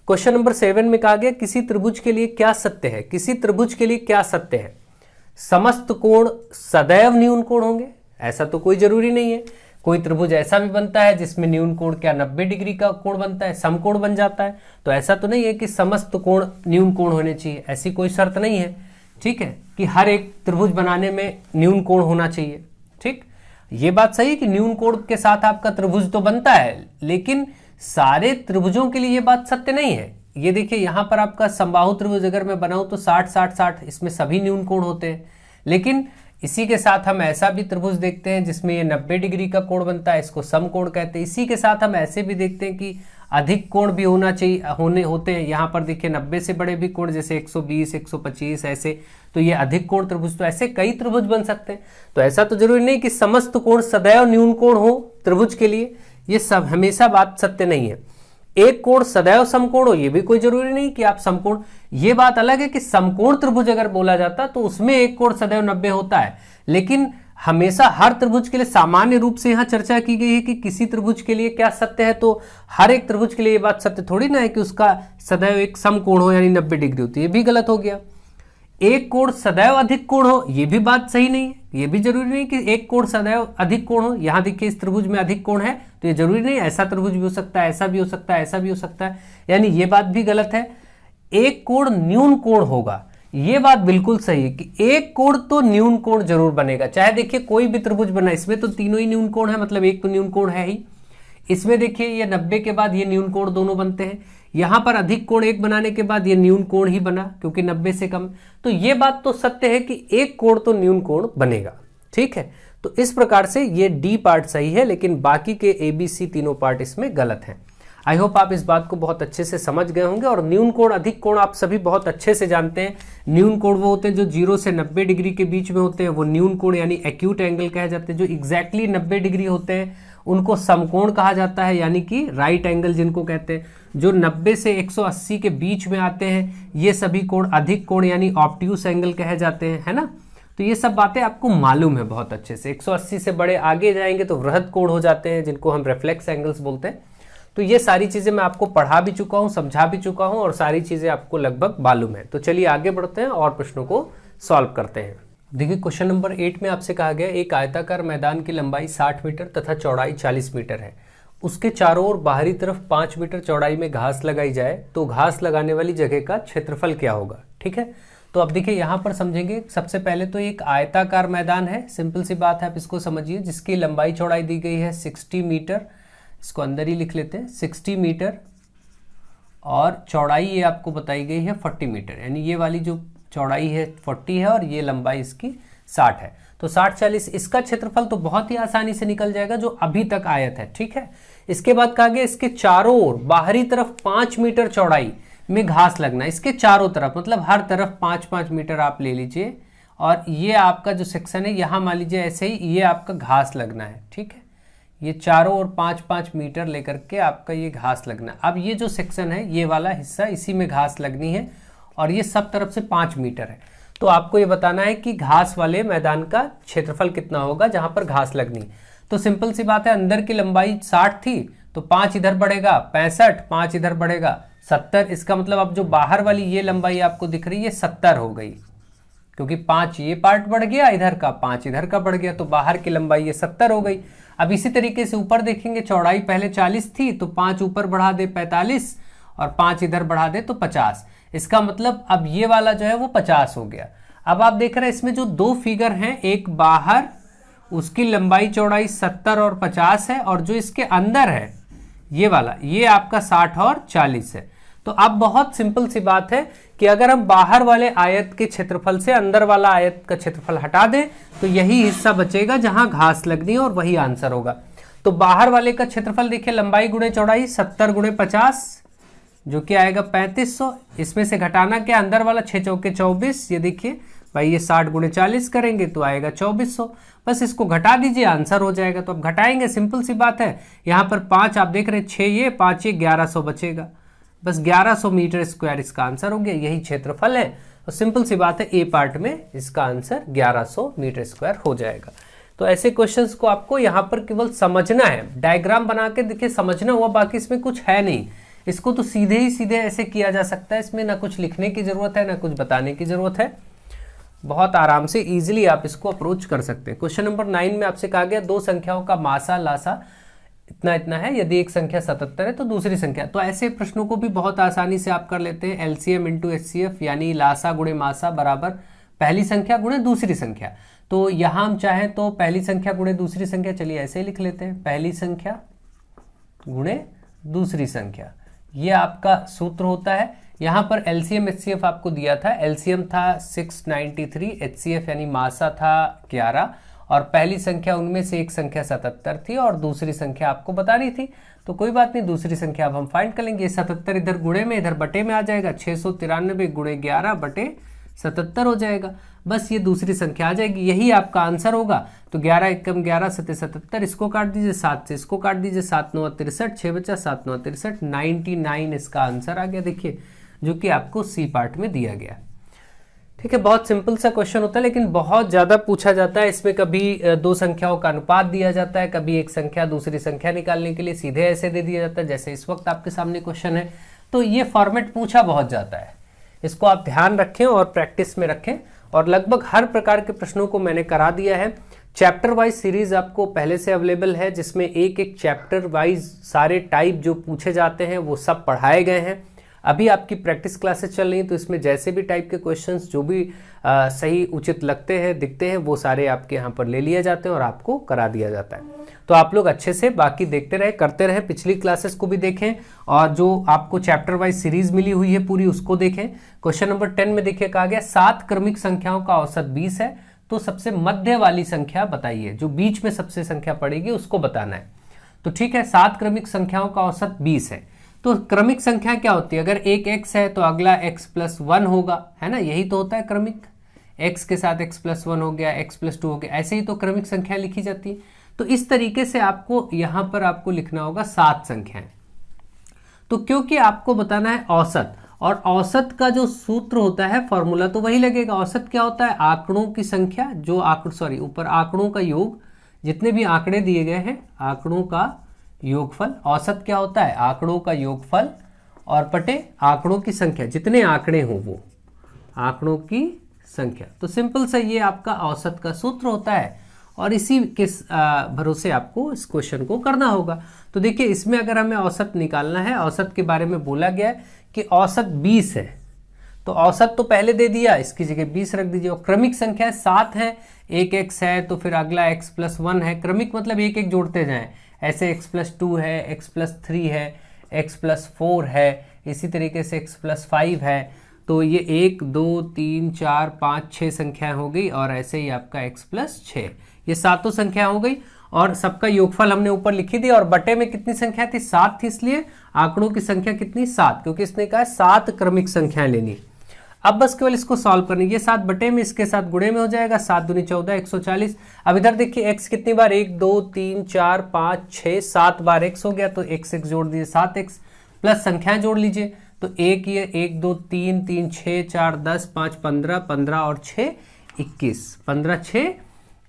क्वेश्चन नंबर 7 में कहा गया किसी त्रिभुज के लिए क्या सत्य है। किसी त्रिभुज के लिए क्या सत्य है? समस्त कोण सदैव न्यून कोण होंगे, ऐसा तो कोई जरूरी नहीं है। कोई त्रिभुज ऐसा भी बनता है जिसमें न्यून कोण क्या 90 डिग्री का कोण बनता है, समकोण बन जाता है, तो ऐसा तो नहीं है कि समस्त कोण न्यून कोण होने चाहिए, ऐसी कोई शर्त नहीं है। ठीक है, कि हर एक त्रिभुज बनाने में न्यून कोण होना चाहिए। ठीक, ये बात सही है कि न्यून कोण के साथ आपका त्रिभुज तो बनता है, लेकिन सारे त्रिभुजों के लिए ये बात सत्य नहीं है। ये देखिए यहाँ पर आपका समबाहु त्रिभुज अगर मैं बनाऊं तो 60 60 60, इसमें सभी न्यून कोण होते हैं, लेकिन इसी के साथ हम ऐसा भी त्रिभुज देखते हैं जिसमें ये 90 डिग्री का कोण बनता है, इसको समकोण कहते हैं। इसी के साथ हम ऐसे भी देखते हैं कि अधिक कोण भी होना चाहिए होते हैं। यहाँ पर देखिए 90 से बड़े भी कोण जैसे 120 125 ऐसे, तो ये अधिक कोण त्रिभुज, तो ऐसे कई त्रिभुज बन सकते हैं। तो ऐसा तो जरूरी नहीं कि समस्त कोण सदैव न्यून कोण हो त्रिभुज के लिए, ये सब हमेशा बात सत्य नहीं है। एक कोण सदैव समकोण हो, ये भी कोई जरूरी नहीं कि आप समकोण, ये बात अलग है कि समकोण त्रिभुज अगर बोला जाता तो उसमें एक कोण सदैव 90 होता है, लेकिन हमेशा हर त्रिभुज के लिए सामान्य रूप से यहां चर्चा की गई है कि किसी त्रिभुज के लिए क्या सत्य है, तो हर एक त्रिभुज के लिए ये बात सत्य थोड़ी ना है कि उसका सदैव एक समकोण हो यानी 90 डिग्री होती है, ये भी गलत हो गया। एक कोण सदैव अधिक कोण हो, ये भी बात सही नहीं है, ये भी जरूरी नहीं कि एक कोण सदैव अधिक कोण हो। यहां देखिए इस त्रिभुज में अधिक कोण है, तो ये जरूरी नहीं, ऐसा त्रिभुज भी हो सकता है, ऐसा भी हो सकता है, ऐसा भी हो सकता है, यानी ये बात भी गलत है। एक कोण न्यून कोण होगा, ये बात बिल्कुल सही है कि एक कोण तो न्यून कोण जरूर बनेगा, चाहे देखिए कोई भी त्रिभुज बना, इसमें तो तीनों ही न्यून कोण है, मतलब एक तो न्यून कोण है ही। इसमें देखिए ये 90 के बाद ये न्यून कोण दोनों बनते हैं, यहां पर अधिक कोण एक बनाने के बाद ये न्यून कोण ही बना क्योंकि 90 से कम, तो ये बात तो सत्य है कि एक कोण तो न्यून कोण बनेगा। ठीक है, तो इस प्रकार से ये डी पार्ट सही है, लेकिन बाकी के ए बी सी तीनों पार्ट इसमें गलत हैं। आई होप आप इस बात को बहुत अच्छे से समझ गए होंगे। और न्यून कोण अधिक कोण आप सभी बहुत अच्छे से जानते हैं। न्यून कोण वो होते हैं जो 0 से 90 डिग्री के बीच में होते हैं, वो न्यून कोण यानी एक्यूट एंगल कहे जाते हैं। जो एग्जैक्टली 90 डिग्री होते हैं उनको समकोण कहा जाता है, यानी कि राइट एंगल जिनको कहते हैं। जो 90 से 180 के बीच में आते हैं ये सभी कोण अधिक कोण यानी ऑब्ट्यूस एंगल कहे जाते हैं, है ना। तो ये सब बातें आपको मालूम है बहुत अच्छे से। 180 से बड़े आगे जाएंगे तो वृहद कोण हो जाते हैं जिनको हम रिफ्लेक्स एंगल्स बोलते हैं। तो ये सारी चीजें मैं आपको पढ़ा भी चुका हूँ, समझा भी चुका हूँ, और सारी चीजें आपको लगभग मालूम है। तो चलिए आगे बढ़ते हैं और प्रश्नों को सॉल्व करते हैं। देखिए क्वेश्चन नंबर 8 में आपसे कहा गया एक आयताकार मैदान की लंबाई 60 मीटर तथा चौड़ाई 40 मीटर है। उसके चारों ओर बाहरी तरफ 5 मीटर चौड़ाई में घास लगाई जाए तो घास लगाने वाली जगह का क्षेत्रफल क्या होगा। ठीक है, तो अब देखिए यहाँ पर समझेंगे। सबसे पहले तो एक आयताकार मैदान है, सिंपल सी बात है, आप इसको समझिए, जिसकी लंबाई चौड़ाई दी गई है 60 मीटर, इसको अंदर ही लिख लेते हैं 60 मीटर, और चौड़ाई ये आपको बताई गई है 40 मीटर, यानी ये वाली जो चौड़ाई है 40 है और ये लंबाई इसकी 60 है। तो 60-40 इसका क्षेत्रफल तो बहुत ही आसानी से निकल जाएगा जो अभी तक आयत है। ठीक है, इसके बाद कहा गया इसके चारों ओर बाहरी तरफ 5 मीटर चौड़ाई में घास लगना, इसके चारों तरफ मतलब हर तरफ 5-5 मीटर आप ले लीजिए, और ये आपका जो सेक्शन है यहाँ मान लीजिए ऐसे ही ये आपका घास लगना है। ठीक है, ये चारों ओर 5-5 मीटर लेकर के आपका ये घास लगना। अब ये जो सेक्शन है ये वाला हिस्सा, इसी में घास लगनी है, और ये सब तरफ से 5 मीटर है। तो आपको ये बताना है कि घास वाले मैदान का क्षेत्रफल कितना होगा जहां पर घास लगनी। तो सिंपल सी बात है, अंदर की लंबाई 60 थी तो 5 इधर बढ़ेगा 65, 5 इधर बढ़ेगा 70। इसका मतलब अब जो बाहर वाली ये लंबाई आपको दिख रही है 70 हो गई, क्योंकि 5 ये पार्ट बढ़ गया इधर का, 5 इधर का बढ़ गया, तो बाहर की लंबाई ये 70 हो गई। अब इसी तरीके से ऊपर देखेंगे, चौड़ाई पहले 40 थी तो 5 ऊपर बढ़ा दे 45, और 5 इधर बढ़ा दे तो 50। इसका मतलब अब ये वाला जो है वो 50 हो गया। अब आप देख रहे हैं इसमें जो दो फिगर हैं, एक बाहर उसकी लंबाई चौड़ाई 70 और 50 है, और जो इसके अंदर है ये वाला, ये आपका 60 और 40 है। तो अब बहुत सिंपल सी बात है कि अगर हम बाहर वाले आयत के क्षेत्रफल से अंदर वाला आयत का क्षेत्रफल हटा दें तो यही हिस्सा बचेगा जहां घास लगनी है, और वही आंसर होगा। तो बाहर वाले का क्षेत्रफल देखिए, लंबाई गुणे चौड़ाई 70 गुणे 50 जो कि आएगा 3500। इसमें से घटाना क्या, अंदर वाला 6 चौके 24, ये देखिए भाई ये 60 गुणे 40 करेंगे तो आएगा 2400। बस इसको घटा दीजिए, आंसर हो जाएगा। तो अब घटाएंगे, सिंपल सी बात है। यहाँ पर 5 आप देख रहे हैं, 6 ये 5 ये 1100 बचेगा। बस 1100 मीटर स्क्वायर इसका आंसर हो गया, यही क्षेत्रफल है। और सिंपल सी बात है, ए पार्ट में इसका आंसर 1100 मीटर स्क्वायर हो जाएगा। तो ऐसे क्वेश्चंस को आपको यहाँ पर केवल समझना है, डायग्राम बना के देखिए समझना हुआ, बाकी इसमें कुछ है नहीं। इसको तो सीधे ही सीधे ऐसे किया जा सकता है, इसमें ना कुछ लिखने की जरूरत है ना कुछ बताने की जरूरत है। बहुत आराम से इजीली आप इसको अप्रोच कर सकते हैं। क्वेश्चन नंबर 9 में आपसे कहा गया दो संख्याओं का मासा लासा इतना इतना है, यदि एक संख्या 77 है तो दूसरी संख्या। तो ऐसे प्रश्नों को भी बहुत आसानी से आप कर लेते हैं। एलसीएम इंटू एचसीएफ, यानी लासा गुणे मासा बराबर पहली संख्या गुणे दूसरी संख्या। तो यहां हम चाहें तो पहली संख्या गुणे दूसरी संख्या, चलिए ऐसे ही लिख लेते हैं, पहली संख्या गुणे दूसरी संख्या, ये आपका सूत्र होता है। यहां पर एलसीएम एचसीएफ आपको दिया था, एलसीएम था 693, एचसीएफ यानी मासा था 11, और पहली संख्या उनमें से एक संख्या 77 थी और दूसरी संख्या आपको बतानी थी। तो कोई बात नहीं, दूसरी संख्या अब हम फाइंड कर लेंगे। 77 इधर गुणे में इधर बटे में आ जाएगा, 693 गुणे 11 बटे 77 हो जाएगा। बस ये दूसरी संख्या आ जाएगी, यही आपका आंसर होगा। तो 11 एकम 11 सत्य 77, इसको काट दीजिए, 7 से इसको काट दीजिए, 7 9 63, 6 बचा 7 9 63, 99 इसका आंसर आ गया। देखिए जो कि आपको सी पार्ट में दिया गया। ठीक है, बहुत सिंपल सा क्वेश्चन होता है, लेकिन बहुत ज्यादा पूछा जाता है। इसमें कभी दो संख्याओं का अनुपात दिया जाता है, कभी एक संख्या दूसरी संख्या निकालने के लिए सीधे ऐसे दे दिया जाता है, जैसे इस वक्त आपके सामने क्वेश्चन है। तो ये फॉर्मेट पूछा बहुत जाता है, इसको आप ध्यान रखें और प्रैक्टिस में रखें। और लगभग हर प्रकार के प्रश्नों को मैंने करा दिया है। चैप्टर वाइज सीरीज आपको पहले से अवेलेबल है, जिसमें एक एक चैप्टर वाइज सारे टाइप जो पूछे जाते हैं वो सब पढ़ाए गए हैं। अभी आपकी प्रैक्टिस क्लासेस चल रही हैं, तो इसमें जैसे भी टाइप के क्वेश्चंस जो भी सही उचित लगते हैं दिखते हैं वो सारे आपके यहाँ पर ले लिए जाते हैं और आपको करा दिया जाता है। तो आप लोग अच्छे से बाकी देखते रहे, करते रहे, पिछली क्लासेस को भी देखें और जो आपको चैप्टर वाइज सीरीज मिली हुई है पूरी उसको देखें। क्वेश्चन नंबर 10 में देखिए कहा गया 7 क्रमिक संख्याओं का औसत 20 है, तो सबसे मध्य वाली संख्या बताइए, जो बीच में सबसे संख्या पड़ेगी उसको बताना है। तो ठीक है, 7 क्रमिक संख्याओं का औसत 20 है। तो क्रमिक संख्या क्या होती है, अगर एक x है तो अगला x + 1 होगा, है ना, यही तो होता है क्रमिक। x के साथ x + 1 हो गया, x + 2 हो गया, ऐसे ही तो क्रमिक संख्या लिखी जाती है। तो इस तरीके से आपको यहां पर आपको लिखना होगा 7 संख्याएं। तो क्योंकि आपको बताना है औसत, और औसत का जो सूत्र होता है फॉर्मूला तो वही लगेगा। औसत क्या होता है, आंकड़ों की संख्या, जो ऊपर आंकड़ों का योग, जितने भी आंकड़े दिए गए हैं आंकड़ों का योगफल। औसत क्या होता है, आंकड़ों का योगफल और बटे आंकड़ों की संख्या, जितने आंकड़े हों वो आंकड़ों की संख्या। तो सिंपल सा ये आपका औसत का सूत्र होता है, और इसी के भरोसे आपको इस क्वेश्चन को करना होगा। तो देखिए इसमें अगर हमें औसत निकालना है, औसत के बारे में बोला गया है कि औसत 20 है, तो औसत तो पहले दे दिया, इसकी जगह 20 रख दीजिए। और क्रमिक संख्या 7 है, एक x है तो फिर अगला x + 1 है। क्रमिक मतलब एक एक जोड़ते जाएं, ऐसे x + 2 है, x + 3 है, x + 4 है, इसी तरीके से x + 5 है। तो ये 1 2 3 4 5 6 संख्याएं हो गई, और ऐसे ही आपका x + 6, ये सातों संख्या हो गई। और सबका योगफल हमने ऊपर लिखी दी, और बटे में कितनी संख्या थी, 7 थी, इसलिए आंकड़ों की संख्या कितनी, 7, क्योंकि इसने कहा 7 क्रमिक संख्याएं लेनी। अब बस केवल इसको सॉल्व करनी, ये 7 बटे में इसके साथ गुणे में हो जाएगा, 7 दूनी 14 140। अब इधर देखिए x कितनी बार, 1 2 3 4 5 6 7 बार x हो गया, तो x जोड़ दीजिए 7x, प्लस संख्याएं जोड़ लीजिए। तो एक ये 1 2 3 3 6 4 10 5 15 15 और 6 21, 15 6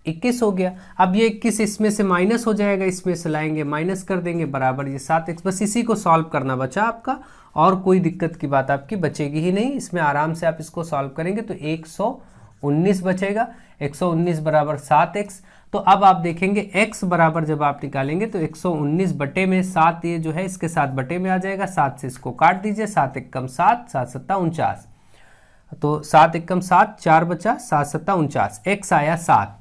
21 हो गया। अब ये 21 इसमें से माइनस हो जाएगा, इसमें से लाएंगे माइनस कर देंगे, बराबर ये 7x। बस इसी को सॉल्व करना बचा आपका, और कोई दिक्कत की बात आपकी बचेगी ही नहीं। इसमें आराम से आप इसको सॉल्व करेंगे तो 119 बचेगा, 119 बराबर 7x। तो अब आप देखेंगे x बराबर जब आप निकालेंगे तो 119 बटे में 7, ये जो है इसके साथ बटे में आ जाएगा, 7 से इसको काट दीजिए, 7 एकम 7, 7 सत्ता 49, तो 7 एकम 7, 4 बचा, 7 सत्ता 49, x आया 7।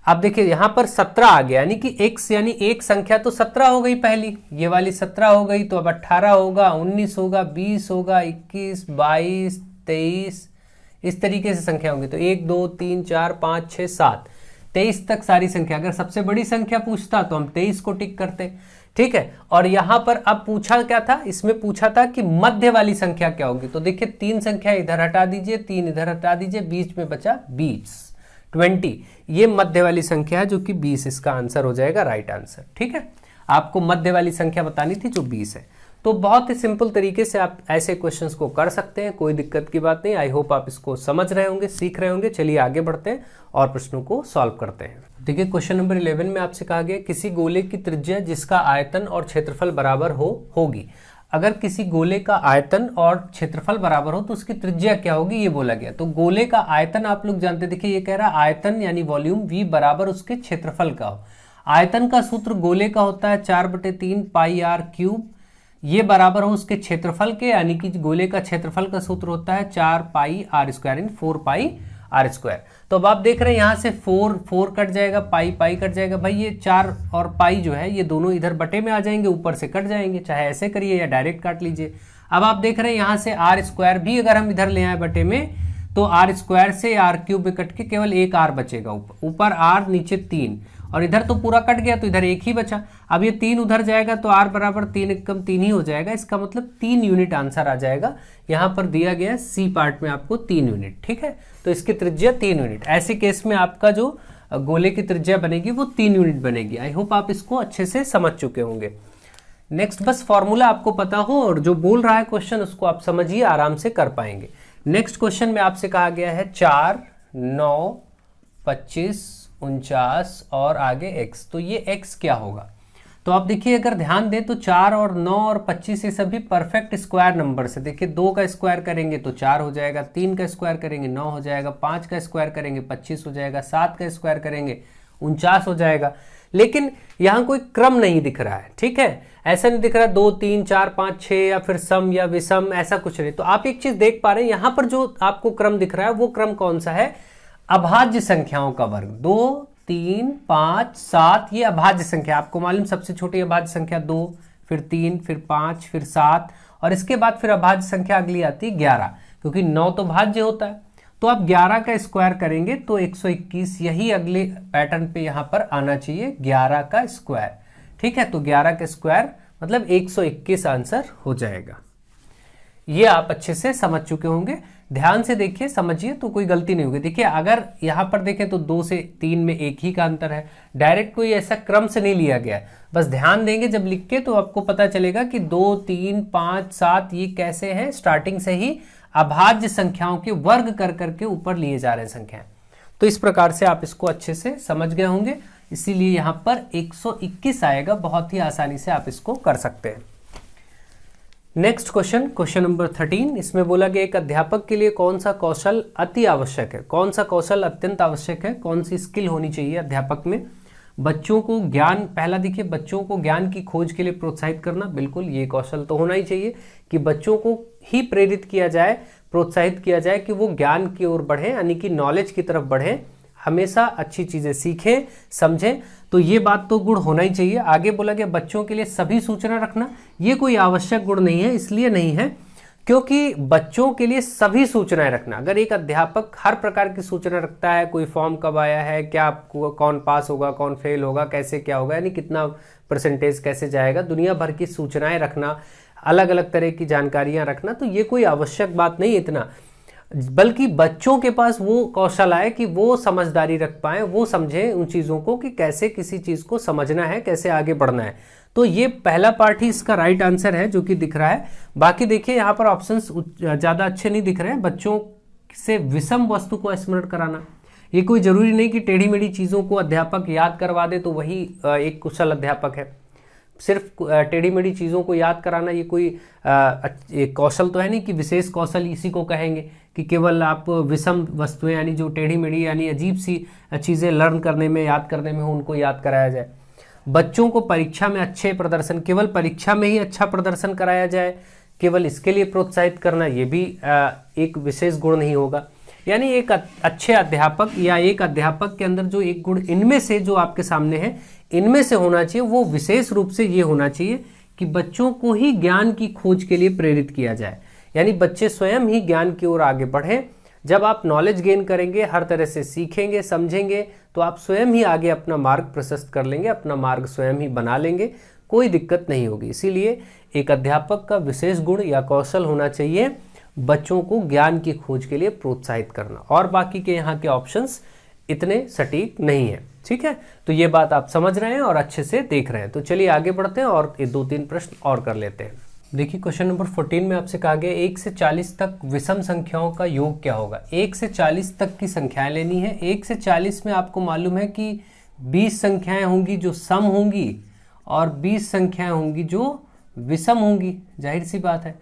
अब देखिए यहाँ पर 17 आ गया, यानी कि x यानी एक संख्या तो 17 हो गई पहली, ये वाली 17 हो गई, तो अब 18 होगा, 19 होगा, 20 होगा, 21, 22, 23, इस तरीके से संख्या होंगी। तो 1 2 3 4 5 6 7 23 तक सारी संख्या। अगर सबसे बड़ी संख्या पूछता तो हम 23 को टिक करते, ठीक है। और यहां पर अब पूछा क्या था, इसमें पूछा था कि मध्य वाली संख्या क्या होगी। तो देखिए 3 संख्या इधर हटा दीजिए, 3 इधर हटा दीजिए, बीच में बचा 20, ये मध्य वाली संख्या है जो कि 20, इसका आंसर हो जाएगा राइट आंसर, ठीक है। आपको मध्य वाली संख्या बतानी थी जो 20 है। तो बहुत ही सिंपल तरीके से आप ऐसे क्वेश्चंस को कर सकते हैं, कोई दिक्कत की बात नहीं। आई होप आप इसको समझ रहे होंगे, सीख रहे होंगे। चलिए आगे बढ़ते हैं और प्रश्नों को सॉल्व करते हैं। देखिए क्वेश्चन नंबर 11 में आपसे कहा गया किसी गोले की त्रिज्या जिसका आयतन और क्षेत्रफल बराबर होगी। अगर किसी गोले का आयतन और क्षेत्रफल बराबर हो तो उसकी त्रिज्या क्या होगी, ये बोला गया। तो गोले का आयतन आप लोग जानते, देखिए ये कह रहा है आयतन यानी वॉल्यूम v बराबर उसके क्षेत्रफल का हो। आयतन का सूत्र गोले का होता है 4/3 पाई r क्यूब, ये बराबर हो उसके क्षेत्रफल के, यानी कि गोले का क्षेत्रफल का सूत्र होता है 4 पाई r स्क्वायर, यानी 4 पाई r स्क्वायर। तो अब आप देख रहे हैं यहाँ से 4 कट जाएगा, पाई कट जाएगा। भाई ये 4 और पाई जो है ये दोनों इधर बटे में आ जाएंगे, ऊपर से कट जाएंगे, चाहे ऐसे करिए या डायरेक्ट काट लीजिए। अब आप देख रहे हैं यहाँ से r स्क्वायर भी अगर हम इधर ले आए बटे में, तो r स्क्वायर से r क्यूब में कट के केवल एक r बचेगा, ऊपर r नीचे 3, और इधर तो पूरा कट गया तो इधर एक ही बचा। अब ये 3 उधर जाएगा तो r बराबर 3 एकम 3 ही हो जाएगा, इसका मतलब 3 यूनिट आंसर आ जाएगा। यहाँ पर दिया गया सी पार्ट में आपको 3 यूनिट, ठीक है। तो इसकी त्रिज्या 3 यूनिट। ऐसे केस में आपका जो गोले की त्रिज्या बनेगी वो 3 यूनिट बनेगी। आई होप आप इसको अच्छे से समझ चुके होंगे। नेक्स्ट, बस फॉर्मूला आपको पता हो और जो बोल रहा है क्वेश्चन उसको आप समझिए, आराम से कर पाएंगे। नेक्स्ट क्वेश्चन में आपसे कहा गया है 4, 9, 25, 49 और आगे x। तो ये x क्या होगा। तो आप देखिए अगर ध्यान दें तो 4 और 9 और 25 ये सभी परफेक्ट स्क्वायर नंबर से। देखिए 2 का स्क्वायर करेंगे तो 4 हो जाएगा, 3 का स्क्वायर करेंगे 9 हो जाएगा, 5 का स्क्वायर करेंगे 25 हो जाएगा, 7 का स्क्वायर करेंगे 49 हो जाएगा। लेकिन यहाँ कोई क्रम नहीं दिख रहा है, ठीक है। ऐसा नहीं दिख रहा 2 3 4 5 6 या फिर सम या विषम, ऐसा कुछ नहीं। तो आप एक चीज देख पा रहे हैं, यहाँ पर जो आपको क्रम दिख रहा है वो क्रम कौन सा है, अभाज्य संख्याओं का वर्ग। 2 3 5 7 ये अभाज्य संख्या, आपको मालूम सबसे छोटी अभाज्य संख्या 2, फिर 3, फिर 5, फिर 7, और इसके बाद फिर अभाज्य संख्या अगली आती है 11, क्योंकि 9 तो भाज्य होता है। तो आप 11 का स्क्वायर करेंगे तो 121, यही अगले पैटर्न पे यहाँ पर आना चाहिए 11 का स्क्वायर, ठीक है। तो 11 का स्क्वायर मतलब 121 आंसर हो जाएगा। ये आप अच्छे से समझ चुके होंगे। ध्यान से देखिए, समझिए तो कोई गलती नहीं होगी। देखिए अगर यहाँ पर देखें तो 2 से 3 में एक ही का अंतर है, डायरेक्ट कोई ऐसा क्रम से नहीं लिया गया है। बस ध्यान देंगे जब लिख के तो आपको पता चलेगा कि 2 3 5 7 ये कैसे हैं, स्टार्टिंग से ही अभाज्य संख्याओं के वर्ग कर करके ऊपर लिए जा रहे हैं संख्याएं। तो इस प्रकार से आप इसको अच्छे से समझ गए होंगे, इसीलिए यहाँ पर 121 आएगा। बहुत ही आसानी से आप इसको कर सकते हैं। नेक्स्ट क्वेश्चन, क्वेश्चन नंबर 13, इसमें बोला गया एक अध्यापक के लिए कौन सा कौशल अति आवश्यक है। कौन सा कौशल अत्यंत आवश्यक है, कौन सी स्किल होनी चाहिए अध्यापक में। बच्चों को ज्ञान, पहला देखिए बच्चों को ज्ञान की खोज के लिए प्रोत्साहित करना, बिल्कुल ये कौशल तो होना ही चाहिए कि बच्चों को ही प्रेरित किया जाए, प्रोत्साहित किया जाए कि वो ज्ञान की ओर बढ़ें, यानी कि नॉलेज की तरफ बढ़ें, हमेशा अच्छी चीजें सीखें समझें। तो ये बात तो गुण होना ही चाहिए। आगे बोला गया बच्चों के लिए सभी सूचना रखना, ये कोई आवश्यक गुण नहीं है, इसलिए नहीं है क्योंकि बच्चों के लिए सभी सूचनाएं रखना, अगर एक अध्यापक हर प्रकार की सूचना रखता है, कोई फॉर्म कब आया है, क्या आपको कौन पास होगा कौन फेल होगा, कैसे क्या होगा, यानी कितना परसेंटेज कैसे जाएगा, दुनिया भर की सूचनाएं रखना, अलग अलग तरह की जानकारियां रखना, तो ये कोई आवश्यक बात नहीं इतना, बल्कि बच्चों के पास वो कौशल आए कि वो समझदारी रख पाए, वो समझें उन चीज़ों को कि कैसे किसी चीज़ को समझना है, कैसे आगे बढ़ना है। तो ये पहला पार्ट ही इसका राइट आंसर है जो कि दिख रहा है। बाकी देखिए यहाँ पर ऑप्शंस ज़्यादा अच्छे नहीं दिख रहे हैं। बच्चों से विषम वस्तु को स्मरण कराना, ये कोई ज़रूरी नहीं कि टेढ़ी मेढ़ी चीज़ों को अध्यापक याद करवा दे तो वही एक कुशल अध्यापक है। सिर्फ टेढ़ी मेढ़ी चीज़ों को याद कराना ये कोई एक कौशल तो है नहीं कि विशेष कौशल इसी को कहेंगे कि केवल आप विषम वस्तुएं यानी जो टेढ़ी मेढ़ी यानी अजीब सी चीज़ें लर्न करने में, याद करने में हो, उनको याद कराया जाए। बच्चों को परीक्षा में अच्छे प्रदर्शन, केवल परीक्षा में ही अच्छा प्रदर्शन कराया जाए, केवल इसके लिए प्रोत्साहित करना ये भी एक विशेष गुण नहीं होगा। यानी एक अच्छे अध्यापक या एक अध्यापक के अंदर जो एक गुण इनमें से जो आपके सामने है इनमें से होना चाहिए, वो विशेष रूप से ये होना चाहिए कि बच्चों को ही ज्ञान की खोज के लिए प्रेरित किया जाए, यानी बच्चे स्वयं ही ज्ञान की ओर आगे बढ़ें। जब आप नॉलेज गेन करेंगे, हर तरह से सीखेंगे, समझेंगे, तो आप स्वयं ही आगे अपना मार्ग प्रशस्त कर लेंगे, अपना मार्ग स्वयं ही बना लेंगे, कोई दिक्कत नहीं होगी। इसीलिए एक अध्यापक का विशेष गुण या कौशल होना चाहिए बच्चों को ज्ञान की खोज के लिए प्रोत्साहित करना, और बाकी के यहाँ के ऑप्शंस इतने सटीक नहीं है। ठीक है, तो ये बात आप समझ रहे हैं और अच्छे से देख रहे हैं। तो चलिए आगे बढ़ते हैं और ये 2-3 प्रश्न और कर लेते हैं। देखिए क्वेश्चन नंबर 14 में आपसे कहा गया 1 से 40 तक विषम संख्याओं का योग क्या होगा। 1 से 40 तक की संख्याएं लेनी है। 1 से 40 में आपको मालूम है कि 20 संख्याएं होंगी जो सम होंगी और 20 संख्याएं होंगी जो विषम होंगी, जाहिर सी बात है।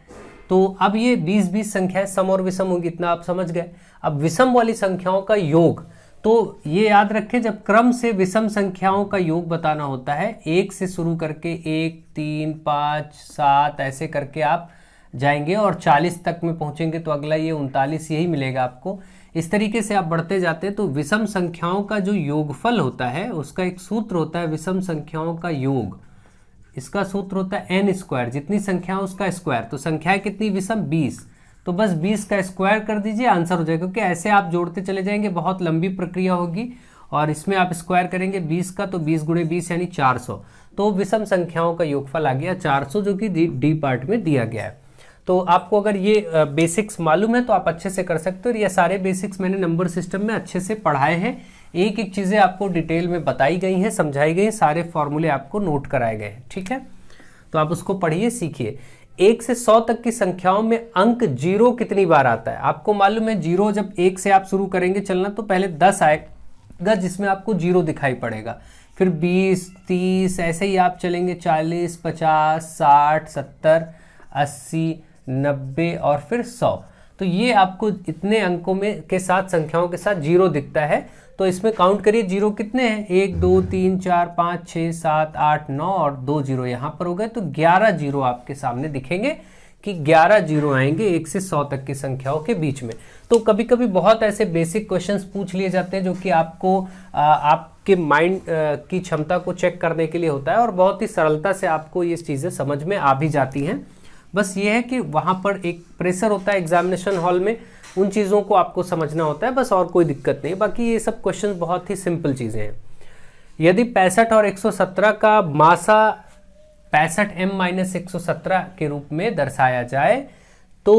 तो अब ये 20-20 संख्याएं सम और विषम होंगी, इतना आप समझ गए। अब विषम वाली संख्याओं का योग, तो ये याद रखें जब क्रम से विषम संख्याओं का योग बताना होता है 1 से शुरू करके 1, 3, 5, 7 ऐसे करके आप जाएंगे और 40 तक में पहुंचेंगे तो अगला ये 39 यही मिलेगा आपको। इस तरीके से आप बढ़ते जाते हैं। तो विषम संख्याओं का जो योगफल होता है उसका एक सूत्र होता है विषम संख्याओं का योग, इसका सूत्र होता है n स्क्वायर, जितनी संख्या उसका स्क्वायर। तो संख्याएं कितनी विषम 20, तो बस 20 का स्क्वायर कर दीजिए, आंसर हो जाएगा। क्योंकि ऐसे आप जोड़ते चले जाएंगे, बहुत लंबी प्रक्रिया होगी और इसमें आप स्क्वायर करेंगे 20 का, तो 20 गुणे 20 यानी 400। तो विषम संख्याओं का योगफल आ गया 400, जो कि डी पार्ट में दिया गया है। तो आपको अगर ये बेसिक्स मालूम है तो आप अच्छे से कर सकते हो। और ये सारे बेसिक्स मैंने नंबर सिस्टम में अच्छे से पढ़ाए हैं, एक एक चीज़ें आपको डिटेल में बताई गई हैं, समझाई गई, सारे फॉर्मूले आपको नोट कराए गए हैं। ठीक है, तो आप उसको पढ़िए, सीखिए। 1 से 100 तक की संख्याओं में अंक 0 कितनी बार आता है। आपको मालूम है 0 जब 1 से आप शुरू करेंगे चलना तो पहले 10 आएगा जिसमें आपको 0 दिखाई पड़ेगा, फिर 20, 30 ऐसे ही आप चलेंगे, 40, 50, 60, 70, 80, 90 और फिर 100। तो ये आपको इतने अंकों में के साथ संख्याओं के साथ 0 दिखता है। तो इसमें काउंट करिए 0 कितने हैं, 1, 2, 3, 4, 5, 6, 7, 8, 9 और 2 0 यहाँ पर हो गए। तो 11 0 आपके सामने दिखेंगे कि 11 0 आएंगे 1 से 100 तक की संख्याओं के बीच में। तो कभी कभी बहुत ऐसे बेसिक क्वेश्चंस पूछ लिए जाते हैं जो कि आपको आपके माइंड की क्षमता को चेक करने के लिए होता है और बहुत ही सरलता से आपको ये चीज़ें समझ में आ भी जाती हैं। बस ये है कि वहाँ पर एक प्रेशर होता है एग्जामिनेशन हॉल में, उन चीज़ों को आपको समझना होता है बस, और कोई दिक्कत नहीं। बाकी ये सब क्वेश्चंस बहुत ही सिंपल चीज़ें हैं। यदि 65 और 117 का मासा 65m-117 के रूप में दर्शाया जाए तो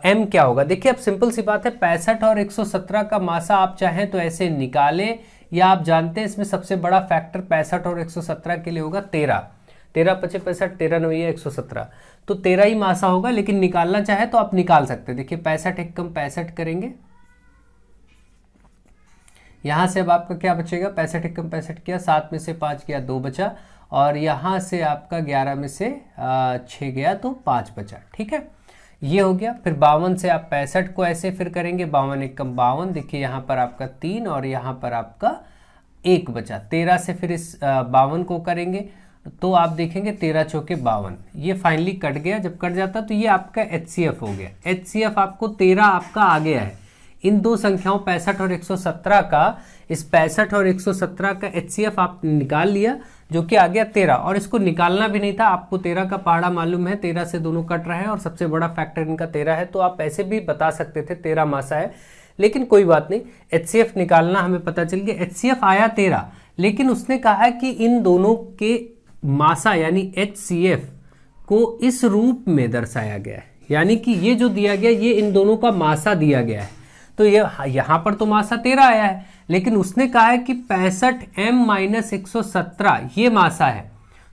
m क्या होगा। देखिए अब सिंपल सी बात है, 65 और 117 का मासा आप चाहें तो ऐसे निकालें, या आप जानते हैं इसमें सबसे बड़ा फैक्टर 65 और 117 के लिए होगा 13। 13 पचे 65, 13 9 117, तो 13 ही मासा होगा। लेकिन निकालना चाहे तो आप निकाल सकते हैं। देखिए 65 एक कम 65 करेंगे, यहां से अब आपका क्या बचेगा, 65 एक कम 65 किया, 7 में से 5 गया 2 बचा, और यहां से आपका 11 में से 6 गया तो 5 बचा। ठीक है, ये हो गया। फिर 52 से आप 65 को ऐसे फिर करेंगे, 52 एक कम 52, देखिए यहाँ पर आपका 3 और यहाँ पर आपका 1 बचा। 13 से फिर इस 52 को करेंगे तो आप देखेंगे 13 चौके 52, ये फाइनली कट गया। जब कट जाता तो ये आपका HCF हो गया। HCF आपको 13 आपका आ गया है। इन दो संख्याओं 65 और 117 का, इस 65 और 117 का HCF आप निकाल लिया जो कि आ गया 13, और इसको निकालना भी नहीं था, आपको 13 का पहाड़ा मालूम है, 13 से दोनों कट रहे हैं और सबसे बड़ा फैक्टर इनका 13 है। तो आप ऐसे भी बता सकते थे 13 मासा है, लेकिन कोई बात नहीं, HCF निकालना हमें पता चल गया। HCF आया 13, लेकिन उसने कहा कि इन दोनों के मासा यानी HCF को इस रूप में दर्शाया गया है, यानी कि ये जो दिया गया ये इन दोनों का मासा दिया गया है। तो ये यहाँ पर तो मासा 13 आया है, लेकिन उसने कहा है कि 65m-117 ये मासा है।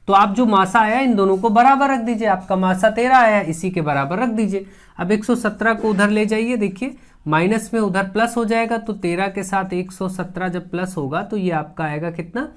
तो आप जो मासा आया इन दोनों को बराबर रख दीजिए, आपका मासा 13 आया है, इसी के बराबर रख दीजिए। अब 117 को उधर ले जाइए, देखिए माइनस में उधर प्लस हो जाएगा, तो 13 के साथ 117 जब प्लस होगा तो ये आपका आएगा कितना,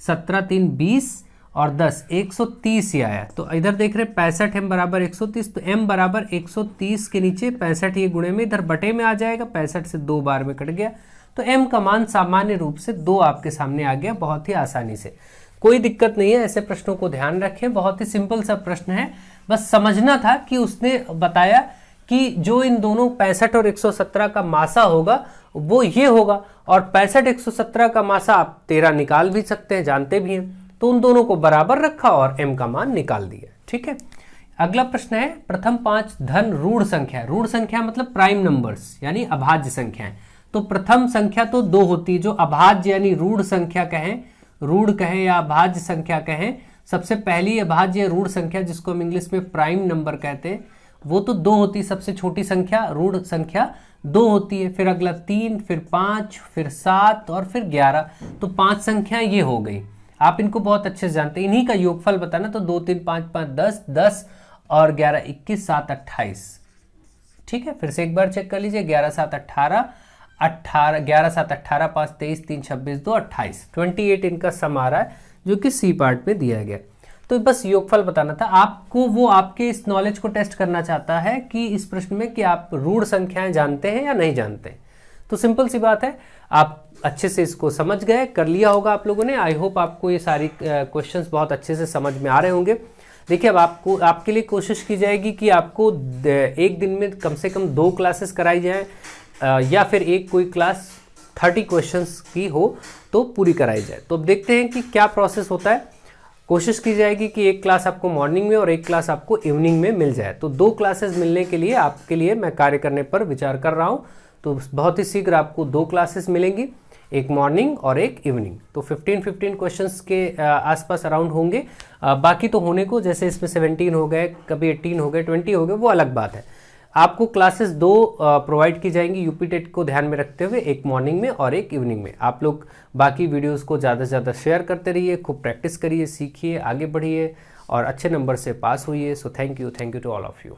17 3 20 और 10 130 ही आया। तो इधर देख रहे 65 m बराबर 130, तो m बराबर 130 के नीचे 65 ये गुणे में इधर बटे में आ जाएगा, 65 से 2 बार में कट गया, तो m का मान सामान्य रूप से 2 आपके सामने आ गया, बहुत ही आसानी से। कोई दिक्कत नहीं है, ऐसे प्रश्नों को ध्यान रखें, बहुत ही सिंपल सा प्रश्न है, बस समझना था कि उसने बताया कि जो इन दोनों 65 और 117 का मासा होगा वो ये होगा, और 65 117 का मासा आप 13 निकाल भी सकते हैं, जानते भी हैं, तो उन दोनों को बराबर रखा और m का मान निकाल दिया। ठीक है, अगला प्रश्न है प्रथम 5 धन ऋण संख्या। ऋण संख्या मतलब प्राइम नंबर्स यानी अभाज्य संख्याएं। तो प्रथम संख्या तो 2 होती है, जो अभाज्य यानी ऋण संख्या कहें, ऋण कहें या अभाज्य संख्या कहें, सबसे पहली अभाज्य ऋण संख्या जिसको हम इंग्लिश में प्राइम नंबर कहते हैं वो तो 2 होती है। सबसे छोटी संख्या ऋण संख्या 2 होती है, फिर अगला 3, फिर 5, फिर 7 और फिर 11। तो 5 संख्या ये हो गई, आप इनको बहुत अच्छे से जानते हैं। इन्हीं का योगफल बताना, तो 2 3 5 5 10, 10 और 11 21, 7 28। ठीक है, फिर से एक बार चेक कर लीजिए, 11 7 18, 18 11 7 18, 5 23, 3 26, 2 28, 28 इनका सम आ रहा है जो कि सी पार्ट में दिया गया। तो बस योगफल बताना था आपको, वो आपके इस नॉलेज को टेस्ट करना चाहता है कि इस प्रश्न में कि आप ऋण संख्याएं जानते हैं या नहीं जानते हैं। तो सिंपल सी बात है, आप अच्छे से इसको समझ गए, कर लिया होगा आप लोगों ने। आई होप आपको ये सारी क्वेश्चंस बहुत अच्छे से समझ में आ रहे होंगे। देखिए, अब आपको आपके लिए कोशिश की जाएगी कि आपको एक दिन में कम से कम 2 क्लासेस कराई जाए या फिर एक कोई क्लास 30 क्वेश्चंस की हो तो पूरी कराई जाए। तो अब देखते हैं कि क्या प्रोसेस होता है। कोशिश की जाएगी कि एक क्लास आपको मॉर्निंग में और एक क्लास आपको इवनिंग में मिल जाए। तो 2 क्लासेस मिलने के लिए आपके लिए मैं कार्य करने पर विचार कर रहा हूँ। तो बहुत ही शीघ्र आपको 2 क्लासेस मिलेंगी, एक मॉर्निंग और एक इवनिंग। तो 15 क्वेश्चंस के आसपास अराउंड होंगे। बाकी तो होने को, जैसे इसमें 17 हो गए, कभी 18 हो गए, 20 हो गए, वो अलग बात है। आपको क्लासेस 2 प्रोवाइड की जाएंगी यूपी टेट को ध्यान में रखते हुए, एक मॉर्निंग में और एक इवनिंग में। आप लोग बाकी वीडियोस को ज़्यादा से ज़्यादा शेयर करते रहिए, खूब प्रैक्टिस करिए, सीखिए, आगे बढ़िए और अच्छे नंबर से पास होइए। So thank you to all of you.